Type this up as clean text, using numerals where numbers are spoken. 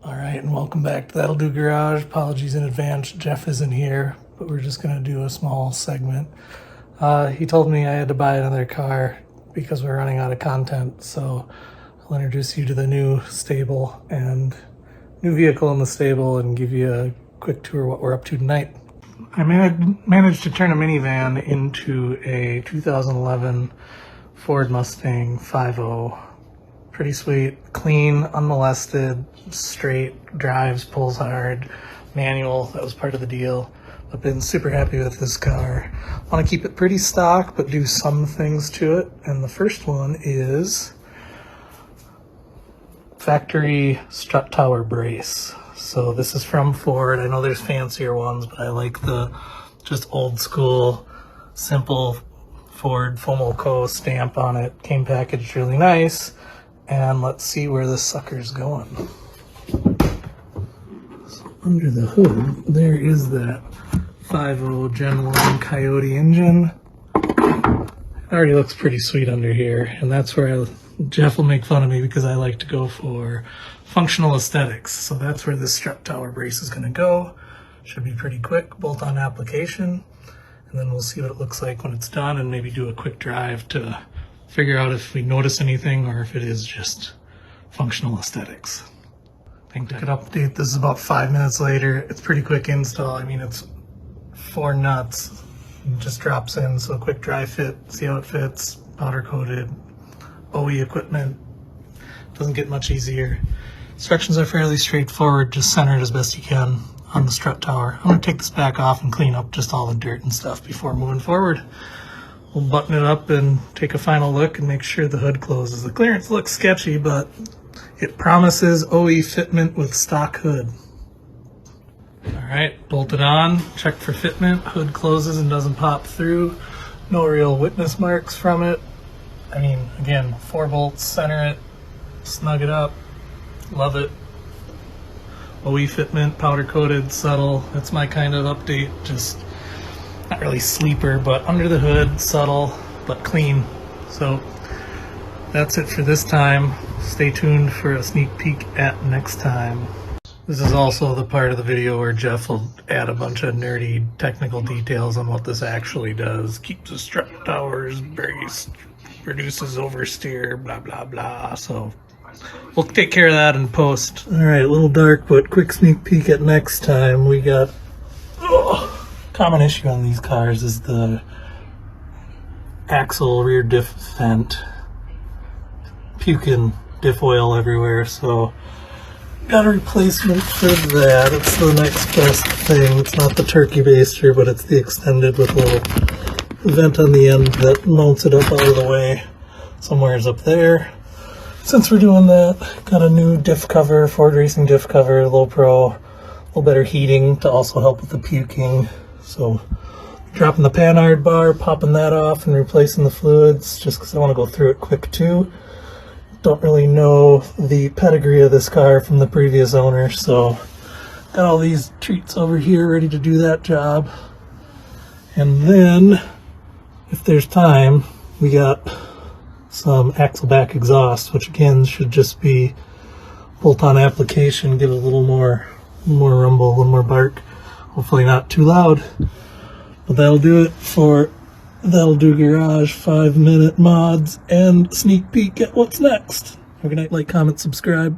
Alright, and welcome back to That'll Do Garage. Apologies in advance, Jeff isn't here, but we're just going to do a small segment. He told me I had to buy another car because we're running out of content, so I'll introduce you to the new stable and new vehicle in the stable and give you a quick tour of what we're up to tonight. I managed to turn a minivan into a 2011 Ford Mustang 5.0. Pretty sweet, clean, unmolested, straight, drives, pulls hard, manual. That was part of the deal. I've been super happy with this car. I want to keep it pretty stock, but do some things to it. And the first one is factory strut tower brace. So this is from Ford. I know there's fancier ones, but I like the just old school, simple Ford FoMoCo stamp on it. Came packaged really nice. And let's see where this sucker's going. So under the hood, there is that 5.0 Gen 1 Coyote engine. It already looks pretty sweet under here, and that's where Jeff will make fun of me because I like to go for functional aesthetics. So that's where this strut tower brace is going to go. Should be pretty quick, bolt-on application, and then we'll see what it looks like when it's done and maybe do a quick drive to figure out if we notice anything or if it is just functional aesthetics. I think I could update. This is about 5 minutes later. It's pretty quick install. I mean, it's 4 nuts. It just drops in, so quick dry fit, see how it fits, powder coated, OE equipment. Doesn't get much easier. Instructions are fairly straightforward, just center it as best you can on the strut tower. I'm gonna take this back off and clean up just all the dirt and stuff before moving forward. We'll button it up and take a final look and make sure the hood closes. The clearance looks sketchy, but it promises OE fitment with stock hood. All right, bolt it on, check for fitment. Hood closes and doesn't pop through. No real witness marks from it. I mean, again, 4 bolts, center it, snug it up. Love it. OE fitment, powder coated, subtle. That's my kind of update. Just not really sleeper, but under the hood, subtle, but clean. So that's it for this time. Stay tuned for a sneak peek at next time. This is also the part of the video where Jeff will add a bunch of nerdy technical details on what this actually does. Keeps the strut towers braced, reduces oversteer, blah, blah, blah. So we'll take care of that in post. All right, a little dark, but quick sneak peek at next time. We got... common issue on these cars is the axle rear diff vent. Puking diff oil everywhere, so got a replacement for that. It's the next best thing. It's not the turkey baster, but it's the extended with a little vent on the end that mounts it up out of the way. Somewhere's up there. Since we're doing that, got a new diff cover, Ford Racing diff cover, low pro, a little better heating to also help with the puking. So dropping the panhard bar, popping that off and replacing the fluids just because I want to go through it quick too. Don't really know the pedigree of this car from the previous owner, so got all these treats over here ready to do that job. And then, if there's time, we got some axle back exhaust, which again should just be bolt-on application, give it a little more rumble, a little more bark. Hopefully not too loud, but that'll do it for That'll Do Garage 5-minute mods and sneak peek at what's next. Have a good night, like, comment, subscribe.